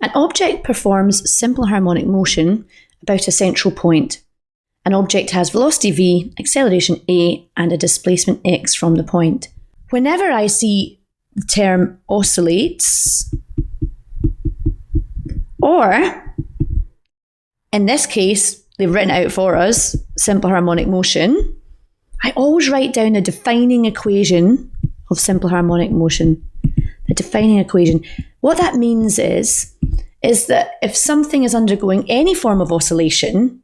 An object performs simple harmonic motion about a central point. An object has velocity v, acceleration a, and a displacement x from the point. Whenever I see the term oscillates, or in this case, they've written out for us simple harmonic motion, I always write down the defining equation of simple harmonic motion. The defining equation. What that means is that if something is undergoing any form of oscillation,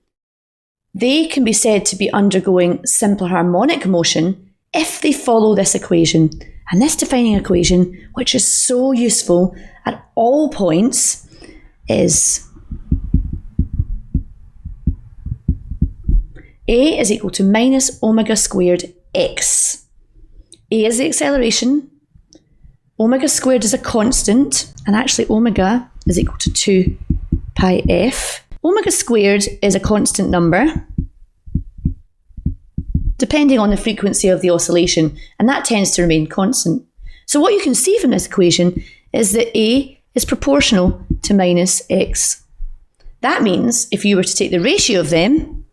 they can be said to be undergoing simple harmonic motion if they follow this equation. And this defining equation, which is so useful at all points, is A is equal to minus omega squared x. A is the acceleration, omega squared is a constant, and actually omega is equal to 2 pi f. Omega squared is a constant number, depending on the frequency of the oscillation, and that tends to remain constant. So what you can see from this equation is that A is proportional to minus x. That means if you were to take the ratio of them,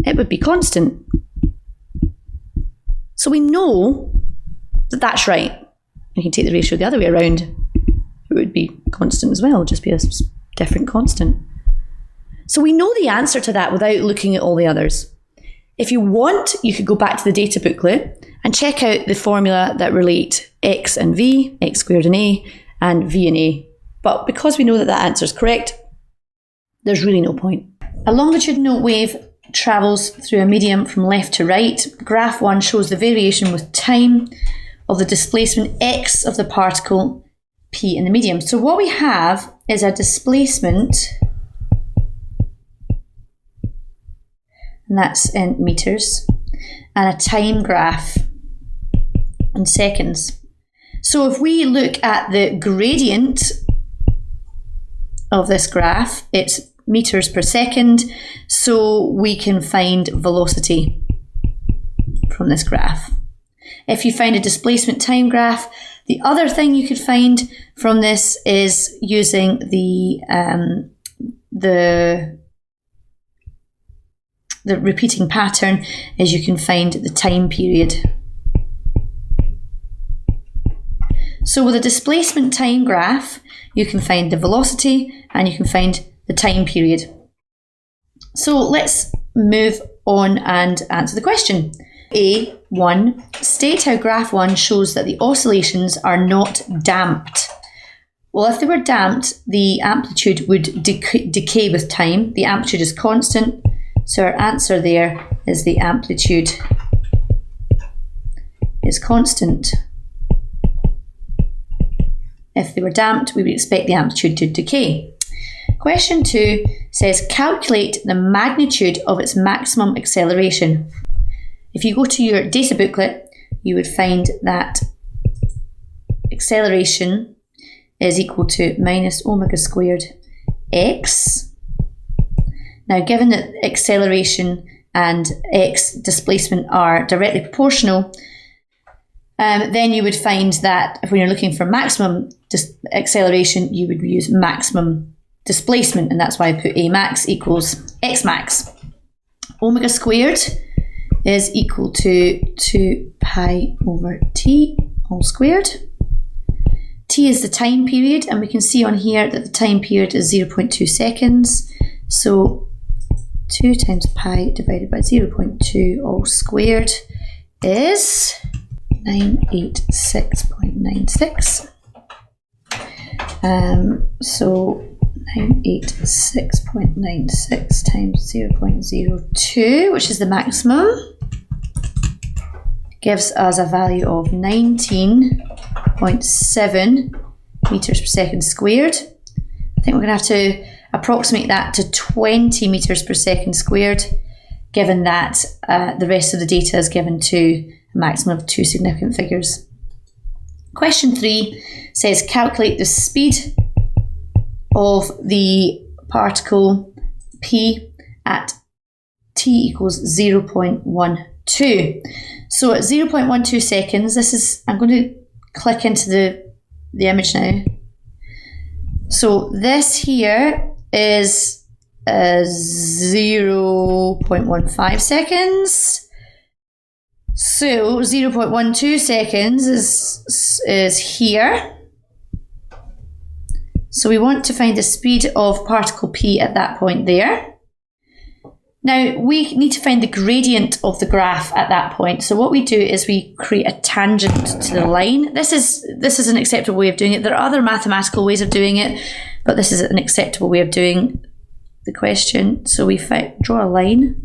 it would be constant. So we know that that's right. You can take the ratio the other way around. It would be constant as well, just be a different constant. So we know the answer to that without looking at all the others. If you want, you could go back to the data booklet and check out the formula that relate x and v, x squared and a, and v and a. But because we know that that answer is correct, there's really no point. A longitudinal wave travels through a medium from left to right. Graph 1 shows the variation with time of the displacement x of the particle p in the medium. So what we have is a displacement, and that's in meters, and a time graph in seconds. So if we look at the gradient of this graph, it's meters per second, so we can find velocity from this graph. If you find a displacement time graph, the other thing you could find from this is using the repeating pattern, is you can find the time period. So with a displacement time graph, you can find the velocity and you can find the time period. So let's move on and answer the question. A1, state how graph 1 shows that the oscillations are not damped. Well, if they were damped, the amplitude would decay with time. The amplitude is constant, so our answer there is the amplitude is constant. If they were damped, we would expect the amplitude to decay. Question 2 says calculate the magnitude of its maximum acceleration. If you go to your data booklet, you would find that acceleration is equal to minus omega squared x. Now, given that acceleration and x displacement are directly proportional, then you would find that if when you're looking for maximum acceleration, you would use maximum displacement, and that's why I put A max equals x max. Omega squared is equal to 2 pi over t all squared. T is the time period, and we can see on here that the time period is 0.2 seconds. So 2 times pi divided by 0.2 all squared is 986.96. So 986.96 times 0.02, which is the maximum, gives us a value of 19.7 meters per second squared. I think we're going to have to approximate that to 20 meters per second squared, given that the rest of the data is given to a maximum of 2 significant figures. Question 3 says calculate the speed of the particle P at t equals 0.12. So at 0.12 seconds, this is, I'm going to click into the image now. So this here is 0.15 seconds. So 0.12 seconds is here. So we want to find the speed of particle P at that point there. Now we need to find the gradient of the graph at that point. So what we do is we create a tangent to the line. This is an acceptable way of doing it. There are other mathematical ways of doing it, but this is an acceptable way of doing the question. So we draw a line.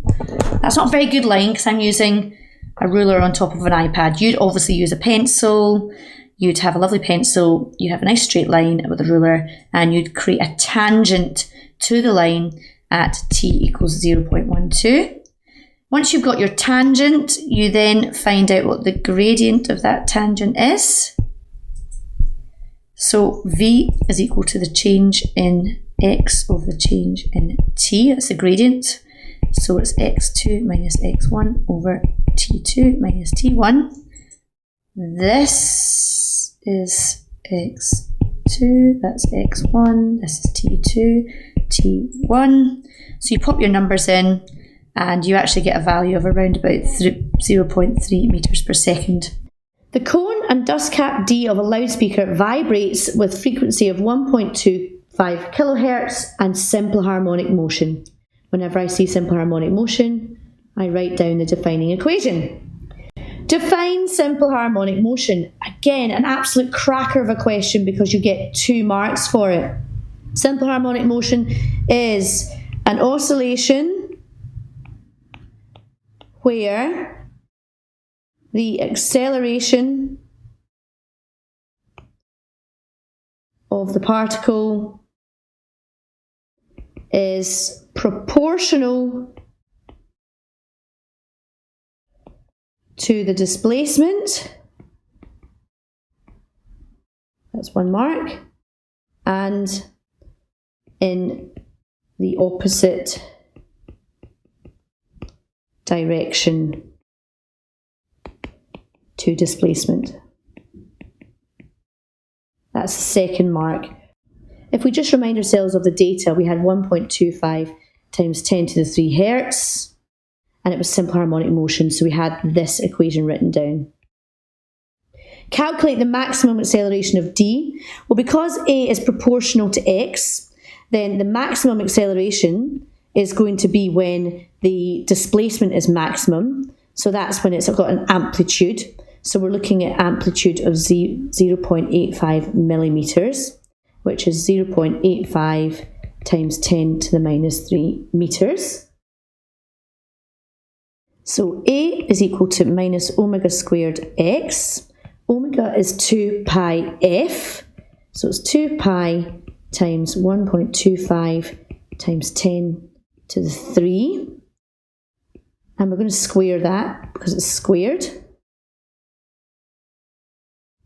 That's not a very good line because I'm using a ruler on top of an iPad. You'd obviously use a pencil. You'd have a lovely pencil. You'd have a nice straight line with a ruler, and you'd create a tangent to the line at t equals 0.12. Once you've got your tangent, you then find out what the gradient of that tangent is. So v is equal to the change in x over the change in t. That's the gradient. So it's x2 minus x1 over t2 minus t1. This is x2, that's x1, this is t2, t1. So you pop your numbers in and you actually get a value of around about 0.3 meters per second. The cone and dust cap D of a loudspeaker vibrates with frequency of 1.25 kilohertz and simple harmonic motion. Whenever I see simple harmonic motion, I write down the defining equation. Define simple harmonic motion. Again, an absolute cracker of a question because you get 2 marks for it. Simple harmonic motion is an oscillation where the acceleration of the particle is proportional to the displacement. That's 1 mark. And in the opposite direction to displacement. That's the 2nd mark. If we just remind ourselves of the data, we had 1.25 times 10 to the 3 hertz, and it was simple harmonic motion, so we had this equation written down. Calculate the maximum acceleration of d. Well, because a is proportional to x, then the maximum acceleration is going to be when the displacement is maximum. So that's when it's got an amplitude. So we're looking at amplitude of 0.85 millimeters, which is 0.85 times 10 to the minus 3 meters. So A is equal to minus omega squared x. Omega is 2 pi f. So it's 2 pi times 1.25 times 10 to the 3. And we're going to square that because it's squared.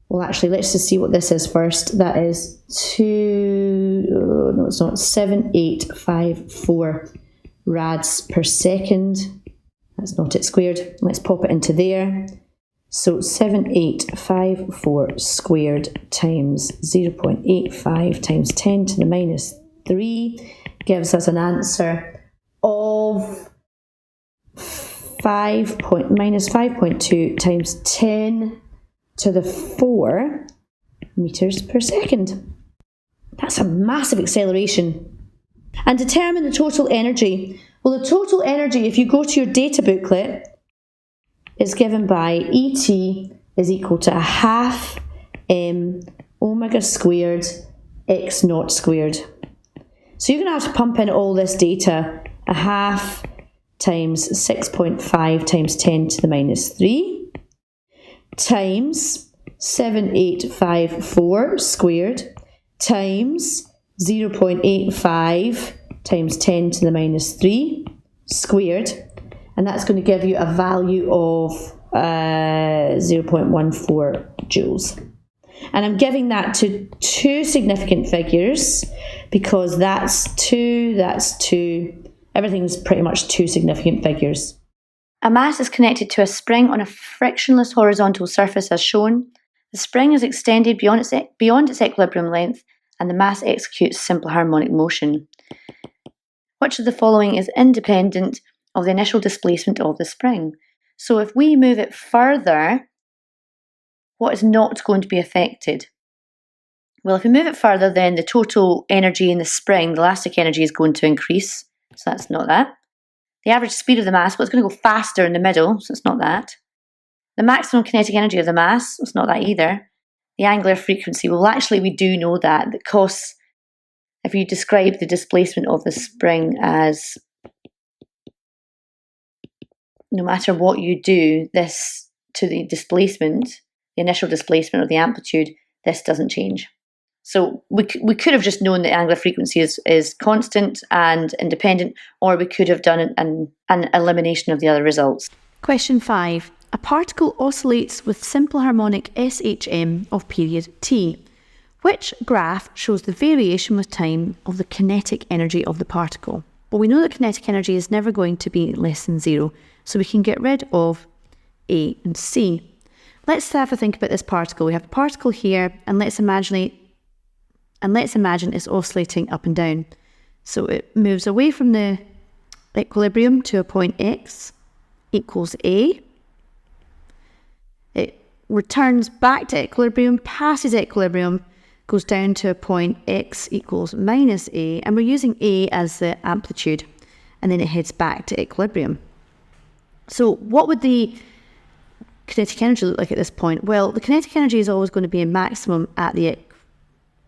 Well, actually, let's just see what this is first. That is 7854 rads per second. That's not it squared. Let's pop it into there. So 7854 squared times 0.85 times 10 to the minus 3 gives us an answer of minus 5.2 times 10 to the 4 meters per second. That's a massive acceleration. And determine the total energy. Well, the total energy, if you go to your data booklet, is given by ET is equal to 1/2 m omega squared x naught squared. So you're going to have to pump in all this data, 1/2 times 6.5 times 10 to the minus 3 times 7854 squared times 0.85 times 10 to the minus 3 squared, and that's going to give you a value of 0.14 joules. And I'm giving that to 2 significant figures because that's 2, everything's pretty much 2 significant figures. A mass is connected to a spring on a frictionless horizontal surface as shown. The spring is extended beyond its equilibrium length and the mass executes simple harmonic motion. Which of the following is independent of the initial displacement of the spring? So if we move it further, what is not going to be affected? Well, if we move it further, then the total energy in the spring, the elastic energy, is going to increase. So that's not that. The average speed of the mass, well, it's going to go faster in the middle, so it's not that. The maximum kinetic energy of the mass, it's not that either. The angular frequency, well, actually, we do know that. Because if you describe the displacement of the spring as no matter what you do, this to the displacement, the initial displacement or the amplitude, this doesn't change. So we could have just known that angular frequency is constant and independent, or we could have done an elimination of the other results. Question 5. A particle oscillates with simple harmonic SHM of period t. Which graph shows the variation with time of the kinetic energy of the particle? Well, we know that kinetic energy is never going to be less than 0, so we can get rid of A and C. Let's have a think about this particle. We have a particle here, and let's imagine it's oscillating up and down. So it moves away from the equilibrium to a point x equals A. It returns back to equilibrium, passes equilibrium, goes down to a point x equals minus A, and we're using A as the amplitude, and then it heads back to equilibrium. So what would the kinetic energy look like at this point? Well, the kinetic energy is always going to be a maximum at the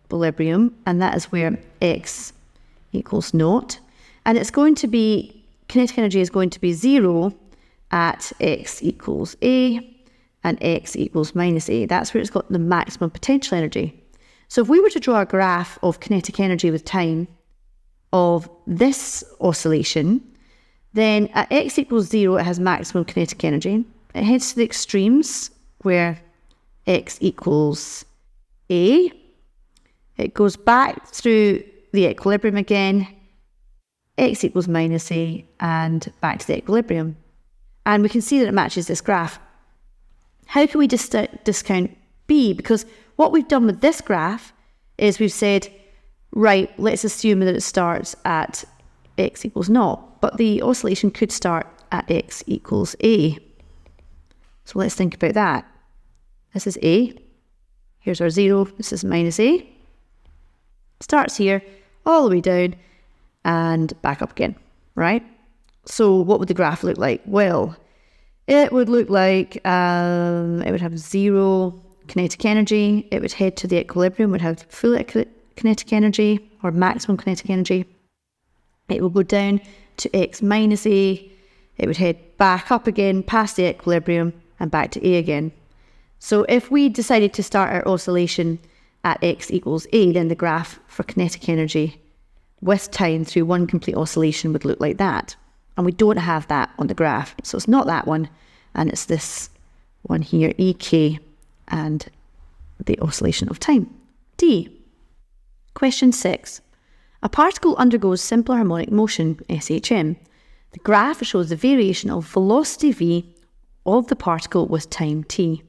equilibrium, and that is where x equals naught. And it's going to be, kinetic energy is going to be 0 at x equals A and x equals minus A. That's where it's got the maximum potential energy. So if we were to draw a graph of kinetic energy with time of this oscillation, then at x equals 0, it has maximum kinetic energy. It heads to the extremes where x equals A. It goes back through the equilibrium again, x equals minus A, and back to the equilibrium. And we can see that it matches this graph. How can we discount B? Because what we've done with this graph is we've said, right, let's assume that it starts at x equals 0, but the oscillation could start at x equals A. So let's think about that. This is A. Here's our 0. This is minus A. Starts here, all the way down, and back up again, right? So what would the graph look like? Well, it would look like it would have 0 kinetic energy. It would head to the equilibrium, would have full kinetic energy or maximum kinetic energy. It will go down to x minus A. It would head back up again, past the equilibrium, and back to A again. So if we decided to start our oscillation at x equals A, then the graph for kinetic energy with time through one complete oscillation would look like that. And we don't have that on the graph. So it's not that one, and it's this one here, EK, and the oscillation of time, D. Question 6. A particle undergoes simple harmonic motion, SHM. The graph shows the variation of velocity v of the particle with time t.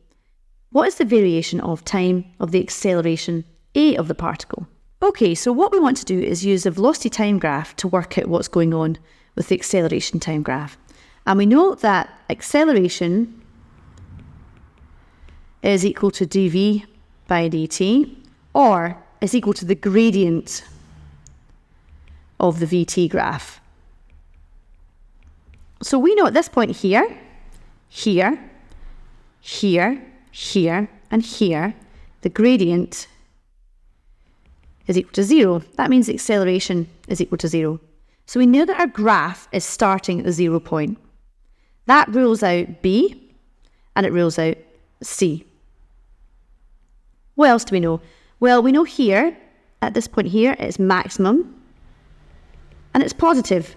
What is the variation of time of the acceleration a of the particle? Okay, so what we want to do is use the velocity time graph to work out what's going on with the acceleration time graph. And we know that acceleration is equal to dv by dt, or is equal to the gradient of the vt graph. So we know at this point here, here, here, here, and here, the gradient is equal to 0. That means the acceleration is equal to 0. So we know that our graph is starting at the 0 point. That rules out B, and it rules out C. What else do we know? Well, we know here, at this point here, it's maximum, and it's positive.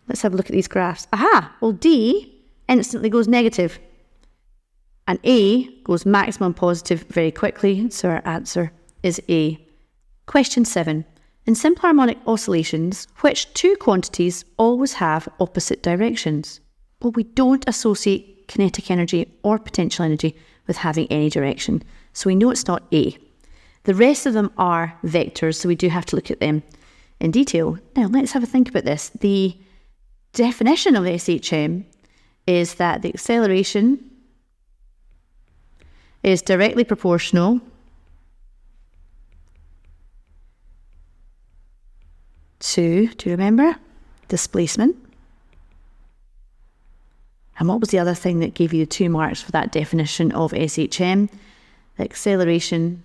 Let's have a look at these graphs. Aha! Well, D instantly goes negative, and A goes maximum positive very quickly, so our answer is A. Question 7. In simple harmonic oscillations, which two quantities always have opposite directions? Well, we don't associate kinetic energy or potential energy with having any direction. So we know it's not A. The rest of them are vectors, so we do have to look at them in detail. Now let's have a think about this. The definition of SHM is that the acceleration is directly proportional to, do you remember, displacement. And what was the other thing that gave you 2 marks for that definition of SHM? The acceleration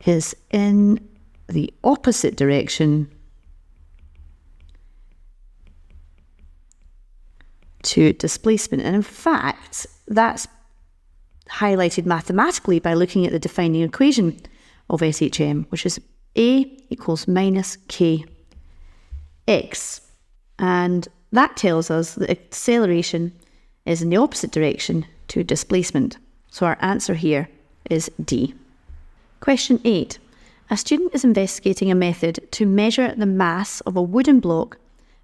is in the opposite direction to displacement. And in fact, that's highlighted mathematically by looking at the defining equation of SHM, which is A equals minus kx. And that tells us that acceleration is in the opposite direction to displacement. So our answer here is D. Question 8. A student is investigating a method to measure the mass of a wooden block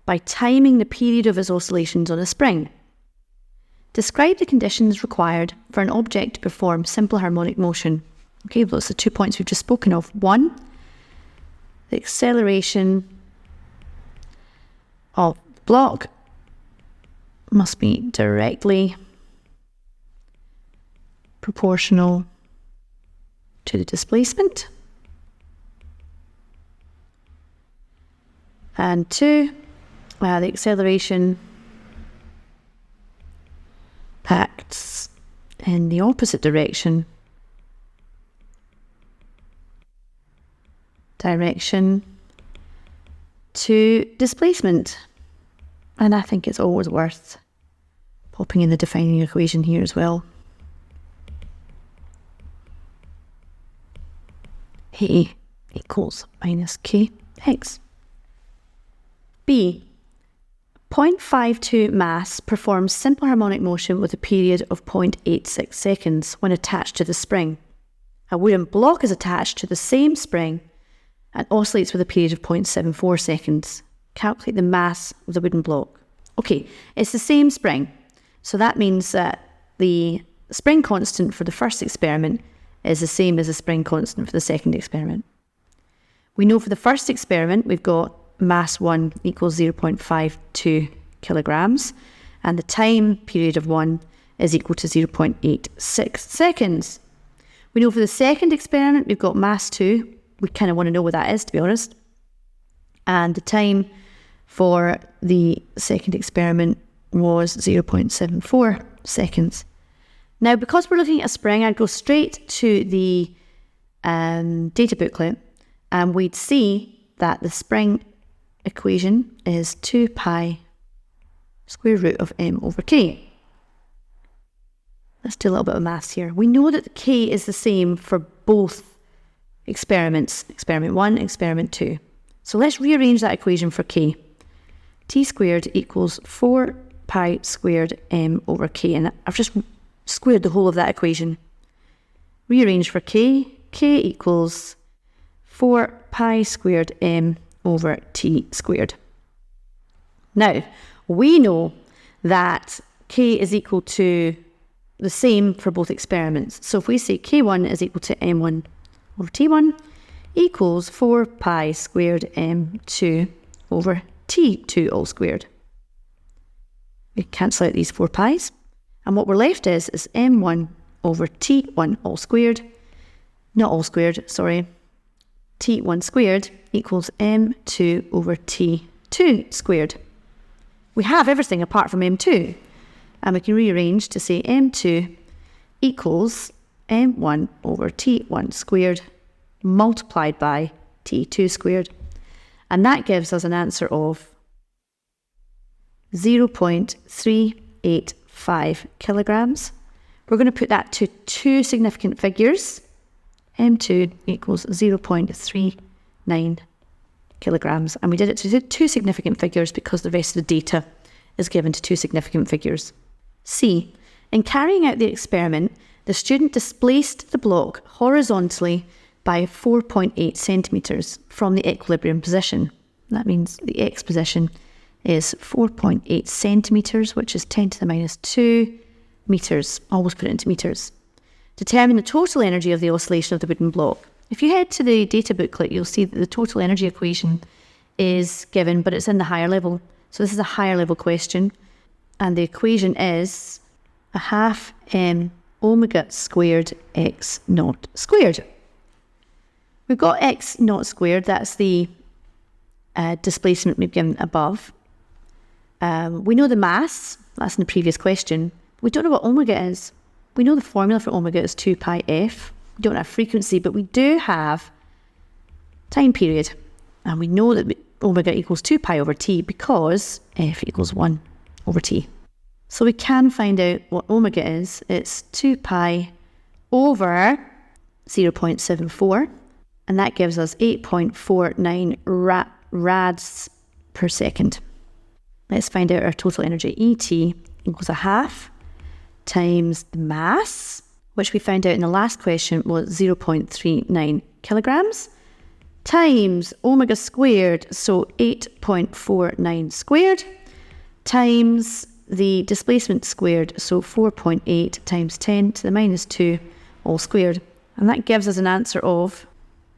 by timing the period of its oscillations on a spring. Describe the conditions required for an object to perform simple harmonic motion. Okay, those are the 2 points we've just spoken of. 1, the acceleration of the block must be directly proportional to the displacement. And 2, the acceleration acts in the opposite direction to displacement. And I think it's always worth popping in the defining equation here as well. A equals minus kx. B. 0.52 mass performs simple harmonic motion with a period of 0.86 seconds when attached to the spring. A wooden block is attached to the same spring and oscillates with a period of 0.74 seconds. Calculate the mass of the wooden block. Okay, it's the same spring. So that means that the spring constant for the first experiment is the same as the spring constant for the second experiment. We know for the first experiment we've got mass 1 equals 0.52 kilograms and the time period of 1 is equal to 0.86 seconds. We know for the second experiment we've got mass 2. We kind of want to know what that is, to be honest. And the time for the second experiment was 0.74 seconds. Now, because we're looking at a spring, I'd go straight to the data booklet and we'd see that the spring equation is 2 pi square root of m over k. Let's do a little bit of maths here. We know that the k is the same for both experiments, experiment 1, experiment 2. So let's rearrange that equation for k. T squared equals 4 pi squared m over k, and I've just squared the whole of that equation. Rearrange for k equals 4 pi squared m over t squared. Now, we know that k is equal to the same for both experiments. So if we say k1 is equal to m1 over t1 equals 4 pi squared m2 over t2 all squared. We cancel out these 4 pi's. And what we're left is m1 over t1 all squared, not all squared, sorry, t1 squared equals m2 over t2 squared. We have everything apart from m2, and we can rearrange to say m2 equals m1 over t1 squared multiplied by t2 squared. And that gives us an answer of 0.385 kilograms. We're going to put that to 2 significant figures. M2 equals 0.39 kilograms. And we did it to 2 significant figures because the rest of the data is given to 2 significant figures. C. In carrying out the experiment, the student displaced the block horizontally by 4.8 centimetres from the equilibrium position. That means the x position is 4.8 centimetres, which is 10 to the minus 2 meters. Always put it into meters. Determine the total energy of the oscillation of the wooden block. If you head to the data booklet, you'll see that the total energy equation is given, but it's in the higher level. So this is a higher level question. And the equation is a half m omega squared x naught squared. We've got x naught squared. That's the displacement we've given above. We know the mass. That's in the previous question. We don't know what omega is. We know the formula for omega is 2 pi f. We don't have frequency, but we do have time period. And we know that omega equals 2 pi over t because f equals 1 over t. So we can find out what omega is. It's 2 pi over 0.74, and that gives us 8.49 rads per second. Let's find out our total energy. ET equals a half times the mass, which we found out in the last question was 0.39 kilograms, times omega squared, so 8.49 squared, times the displacement squared, so 4.8 times 10 to the minus 2 all squared. And that gives us an answer of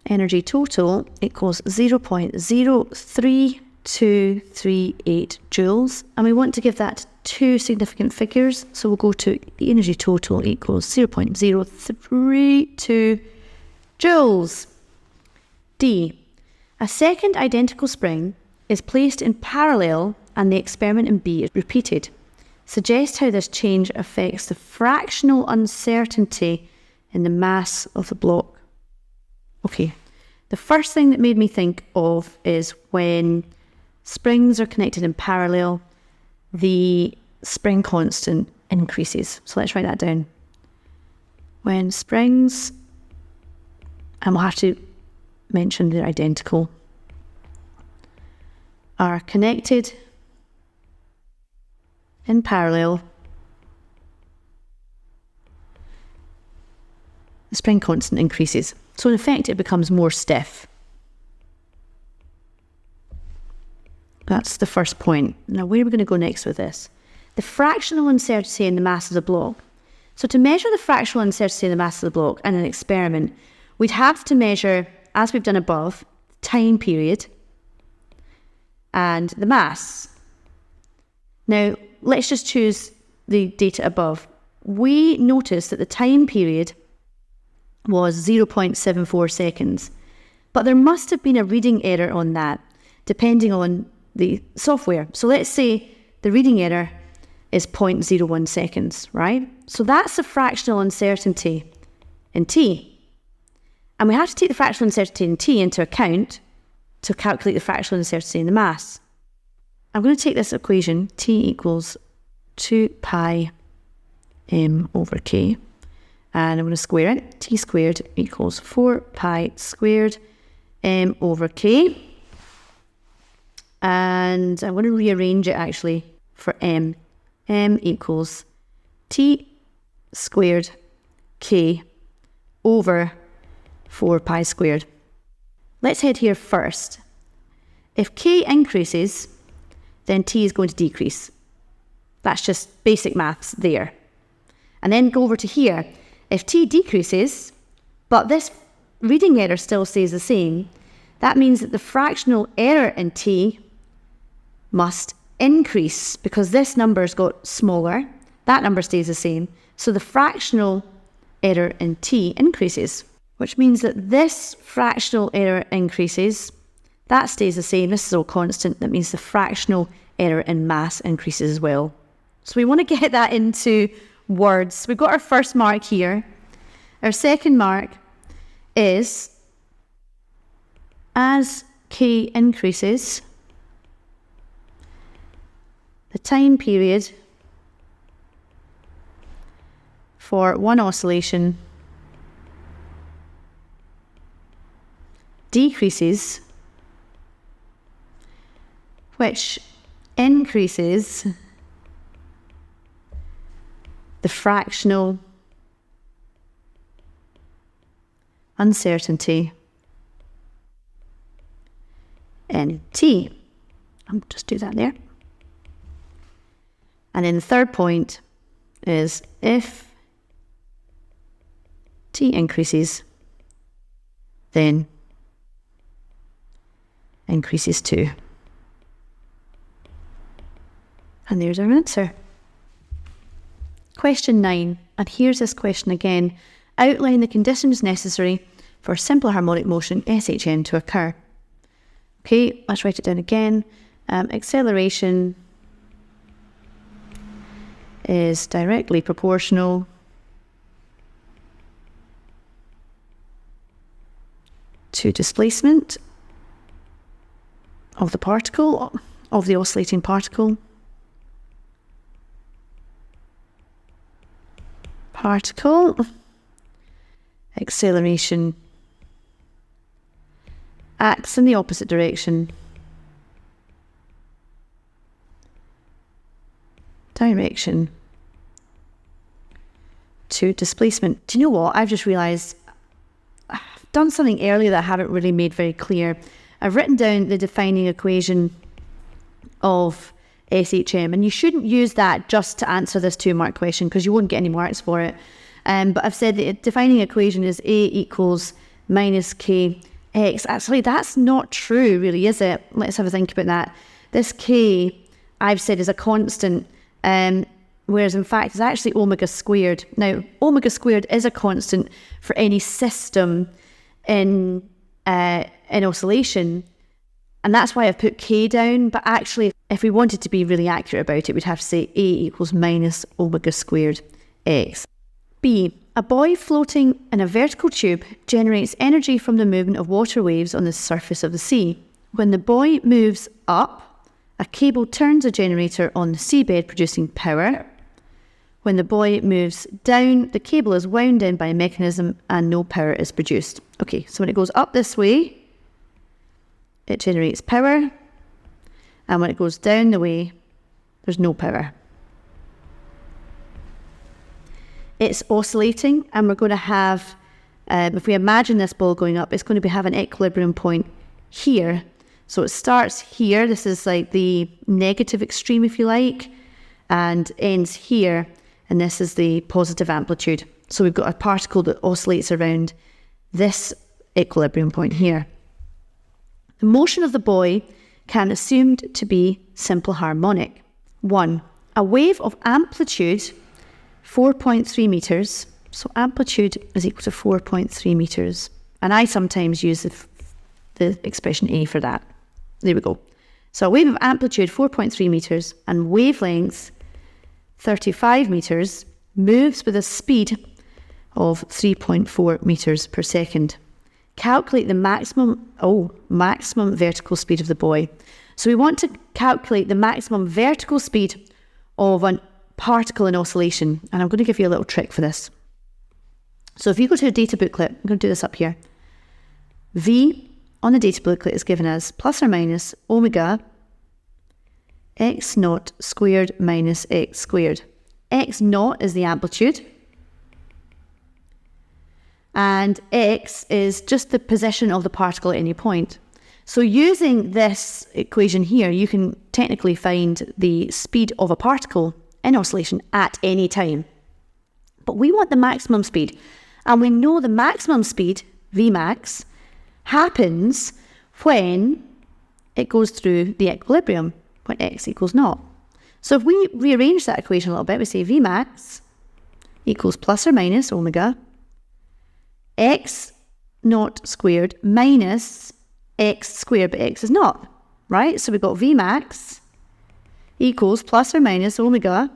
energy total equals 0.03238 joules. And we want to give that two significant figures. So we'll go to the energy total equals 0.032 joules. D. A second identical spring is placed in parallel and the experiment in B is repeated. Suggest how this change affects the fractional uncertainty in the mass of the block. Okay, the first thing that made me think of is when springs are connected in parallel, the spring constant increases. So let's write that down. When springs, and we'll have to mention they're identical, are connected in parallel, the spring constant increases. So in effect, it becomes more stiff. That's the first point. Now, where are we going to go next with this? The fractional uncertainty in the mass of the block. So to measure the fractional uncertainty in the mass of the block in an experiment, we'd have to measure, as we've done above, the time period and the mass. Now, let's just choose the data above. We noticed that the time period was 0.74 seconds, but there must have been a reading error on that, depending on the software. So let's say the reading error is 0.01 seconds, right? So that's the fractional uncertainty in t. And we have to take the fractional uncertainty in t into account to calculate the fractional uncertainty in the mass. I'm going to take this equation, t equals 2 pi m over k, and I'm going to square it. T squared equals 4 pi squared m over k. And I'm going to rearrange it actually for m. M equals t squared k over 4 pi squared. Let's head here first. If k increases, then t is going to decrease. That's just basic maths there. And then go over to here. If t decreases, but this reading error still stays the same, that means that the fractional error in t must increase because this number's got smaller. That number stays the same. So the fractional error in t increases, which means that this fractional error increases. That stays the same. This is all constant. That means the fractional error in mass increases as well. So we want to get that into words. We've got our first mark here. Our second mark is as k increases, the time period for one oscillation decreases, which increases the fractional uncertainty in t. I'll just do that there. And then the third point is if t increases, then increases too. And there's our answer. Question 9, and here's this question again. Outline the conditions necessary for simple harmonic motion SHN to occur. Okay, let's write it down again. Acceleration is directly proportional to displacement of the particle, of the oscillating particle. Acceleration acts in the opposite direction. To displacement. Do you know what? I've just realised I've done something earlier that I haven't really made very clear. I've written down the defining equation of SHM, and you shouldn't use that just to answer this 2-mark question because you won't get any marks for it. But I've said the defining equation is A equals minus kx. Actually, that's not true, really, is it? Let's have a think about that. This k, I've said, is a constant, whereas in fact it's actually omega squared. Now, omega squared is a constant for any system in oscillation, and that's why I've put k down. But actually, if we wanted to be really accurate about it, we'd have to say A equals minus omega squared x. B. A buoy floating in a vertical tube generates energy from the movement of water waves on the surface of the sea. When the buoy moves up, a cable turns a generator on the seabed, producing power. When the buoy moves down, the cable is wound in by a mechanism and no power is produced. Okay, so when it goes up this way, it generates power. And when it goes down the way, there's no power. It's oscillating, and we're going to have, if we imagine this ball going up, it's going to have an equilibrium point here. So it starts here, this is like the negative extreme, if you like, and ends here, and this is the positive amplitude. So we've got a particle that oscillates around this equilibrium point here. The motion of the buoy can be assumed to be simple harmonic. 1. A wave of amplitude 4.3 meters. So amplitude is equal to 4.3 meters. And I sometimes use the expression A for that. There we go. So a wave of amplitude 4.3 meters and wavelength 35 meters moves with a speed of 3.4 meters per second. Calculate the maximum vertical speed of the buoy. So we want to calculate the maximum vertical speed of a particle in oscillation. And I'm going to give you a little trick for this. So if you go to a data booklet, I'm going to do this up here. V on the data booklet is given as plus or minus omega x naught squared minus x squared. X naught is the amplitude. And x is just the position of the particle at any point. So using this equation here, you can technically find the speed of a particle in oscillation at any time. But we want the maximum speed. And we know the maximum speed, Vmax, happens when it goes through the equilibrium, when x equals 0. So if we rearrange that equation a little bit, we say Vmax equals plus or minus omega x naught squared minus x squared, but x is not, right? So we've got Vmax equals plus or minus omega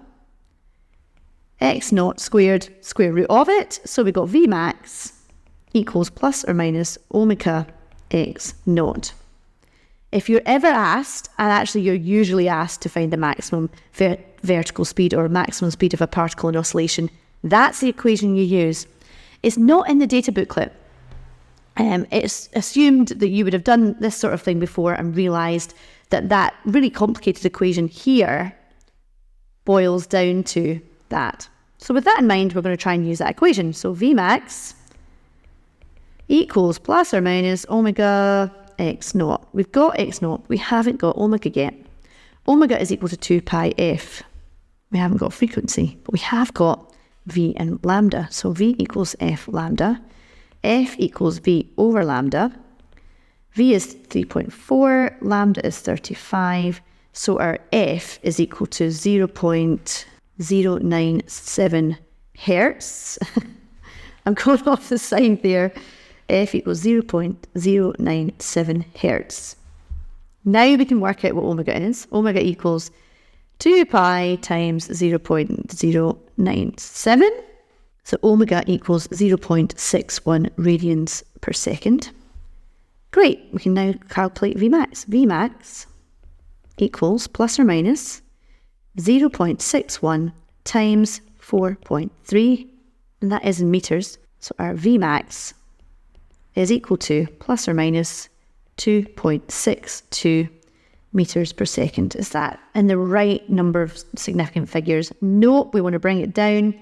x naught squared square root of it. So we've got Vmax equals plus or minus omega x naught. If you're ever asked, and actually you're usually asked to find the maximum vertical speed or maximum speed of a particle in oscillation, that's the equation you use. It's not in the data booklet. It's assumed that you would have done this sort of thing before and realised that that really complicated equation here boils down to that. So with that in mind, we're going to try and use that equation. So Vmax equals plus or minus omega x naught. We've got x naught, we haven't got omega yet. Omega is equal to 2 pi f. We haven't got frequency, but we have got V and lambda. So V equals F lambda. F equals V over lambda. V is 3.4, lambda is 35. So our F is equal to 0.097 hertz. I'm going off the side there. F equals 0.097 hertz. Now we can work out what omega is. Omega equals 2 pi times 0.097. So omega equals 0.61 radians per second. Great, we can now calculate Vmax. Vmax equals plus or minus 0.61 times 4.3, and that is in meters. So our Vmax is equal to plus or minus 2.62 meters per second. Is that in the right number of significant figures? Nope, we want to bring it down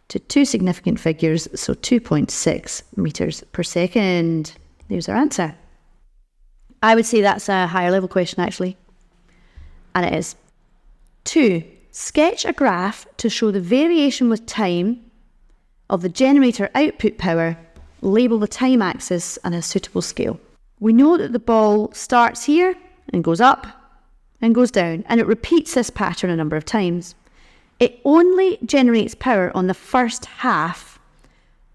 to 2 significant figures, so 2.6 meters per second. There's our answer. I would say that's a higher level question actually, and it is. 2. Sketch a graph to show the variation with time of the generator output power. Label the time axis and a suitable scale. We know that the ball starts here and goes up and goes down, and it repeats this pattern a number of times. It only generates power on the first half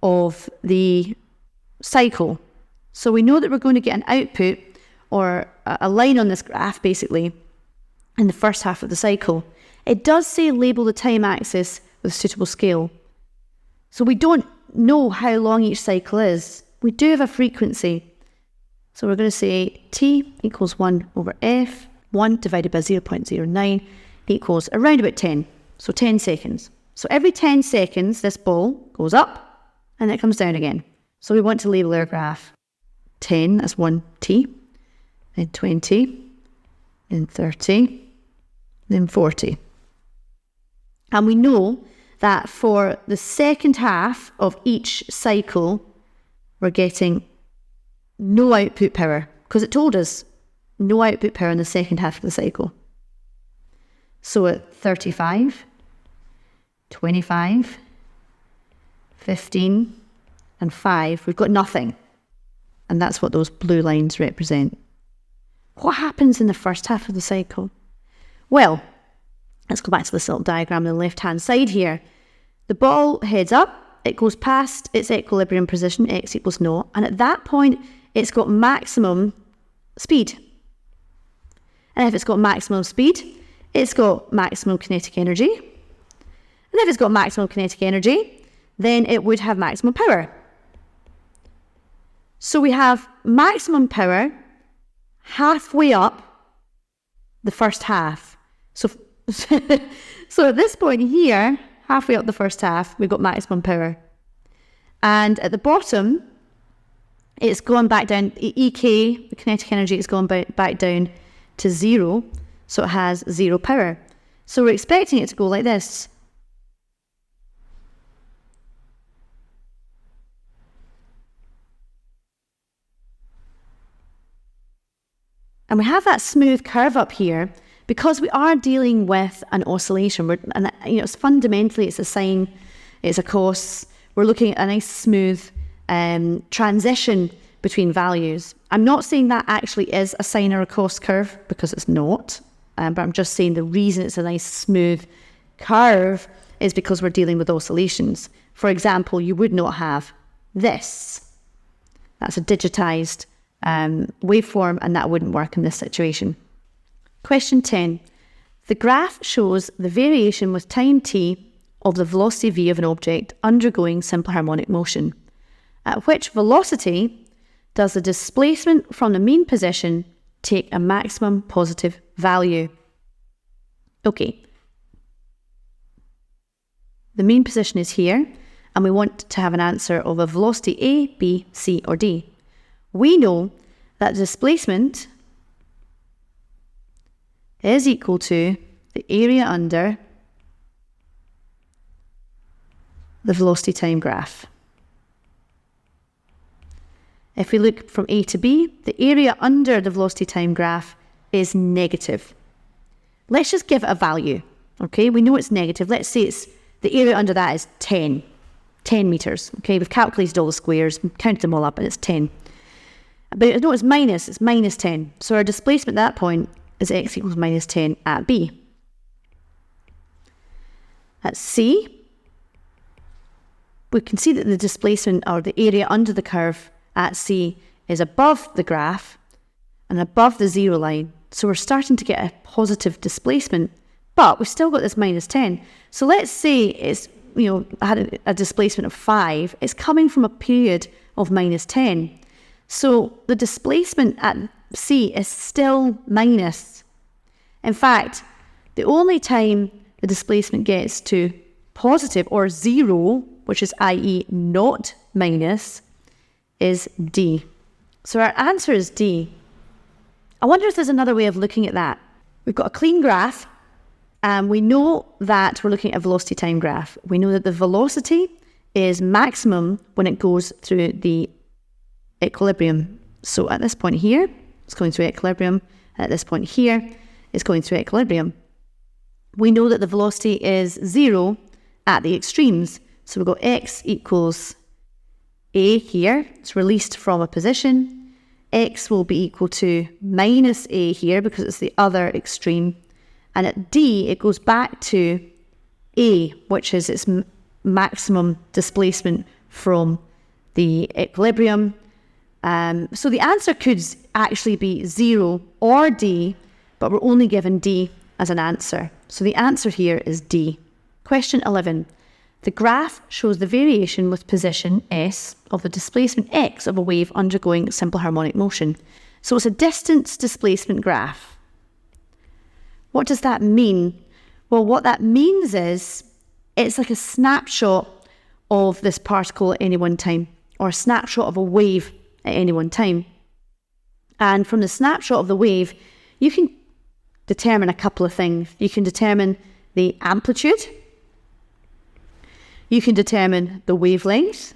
of the cycle. So we know that we're going to get an output, or a line on this graph basically, in the first half of the cycle. It does say label the time axis with a suitable scale. So we don't know how long each cycle is. We do have a frequency. So we're going to say T equals 1 over F. 1 divided by 0.09 equals around about 10. So 10 seconds. So every 10 seconds, this ball goes up and it comes down again. So we want to label our graph. 10, that's 1T. Then 20. Then 30. Then 40. And we know that for the second half of each cycle, we're getting no output power, because it told us no output power in the second half of the cycle. So at 35, 25, 15, and 5, we've got nothing. And that's what those blue lines represent. What happens in the first half of the cycle? Well, let's go back to this little diagram on the left-hand side here. The ball heads up, it goes past its equilibrium position, x equals 0, and at that point, it's got maximum speed. And if it's got maximum speed, it's got maximum kinetic energy. And if it's got maximum kinetic energy, then it would have maximum power. So we have maximum power halfway up the first half. So at this point here, halfway up the first half, we've got maximum power. And at the bottom, it's gone back down, EK, the kinetic energy, is gone back down to 0, so it has 0 power. So we're expecting it to go like this. And we have that smooth curve up here because we are dealing with an oscillation. It's fundamentally, it's a sine, it's a cos. We're looking at a nice smooth transition between values. I'm not saying that actually is a sine or a cos curve, because it's not, but I'm just saying the reason it's a nice smooth curve is because we're dealing with oscillations. For example, you would not have this. That's a digitized waveform, and that wouldn't work in this situation. Question 10. The graph shows the variation with time t of the velocity v of an object undergoing simple harmonic motion. At which velocity does the displacement from the mean position take a maximum positive value? Okay. The mean position is here, and we want to have an answer of a velocity A, B, C, or D. We know that displacement is equal to the area under the velocity time graph. If we look from A to B, the area under the velocity time graph is negative. Let's just give it a value. Okay, we know it's negative. Let's say it's the area under that is 10 meters. Okay, we've calculated all the squares, counted them all up, and it's 10. But no, it's minus 10. So our displacement at that point is x equals minus 10 at B. At C, we can see that the displacement, or the area under the curve at C, is above the graph and above the 0 line. So we're starting to get a positive displacement, but we've still got this minus 10. So let's say it's, had a displacement of 5. It's coming from a period of minus 10. So the displacement at C is still minus. In fact, the only time the displacement gets to positive or 0, which is i.e. not minus, is D. So our answer is D. I wonder if there's another way of looking at that. We've got a clean graph, and we know that we're looking at a velocity time graph. We know that the velocity is maximum when it goes through the equilibrium. So at this point here, it's going through equilibrium. At this point here, it's going through equilibrium. We know that the velocity is 0 at the extremes. So we've got x equals a here. It's released from a position. X will be equal to minus a here because it's the other extreme. And at D, it goes back to A, which is its maximum displacement from the equilibrium. So the answer could actually be 0 or D, but we're only given D as an answer. So the answer here is D. Question 11. The graph shows the variation with position S of the displacement x of a wave undergoing simple harmonic motion. So it's a distance displacement graph. What does that mean? Well, what that means is it's like a snapshot of this particle at any one time, or a snapshot of a wave at any one time. And from the snapshot of the wave, you can determine a couple of things. You can determine the amplitude. You can determine the wavelength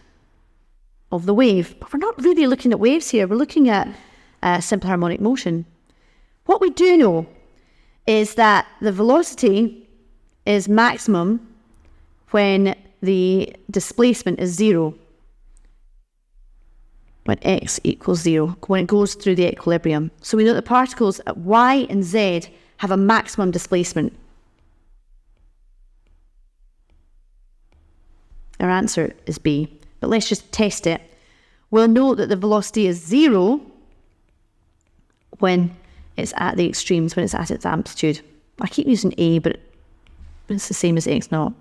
of the wave. But we're not really looking at waves here. We're looking at simple harmonic motion. What we do know is that the velocity is maximum when the displacement is 0. When x equals 0, when it goes through the equilibrium. So we know that the particles at y and z have a maximum displacement. Our answer is B, but let's just test it. We'll know that the velocity is 0 when it's at the extremes, when it's at its amplitude. I keep using A, but it's the same as x naught.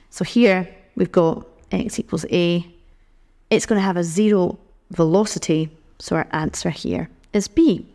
So here we've got x equals A. It's going to have a 0 velocity, so our answer here is B.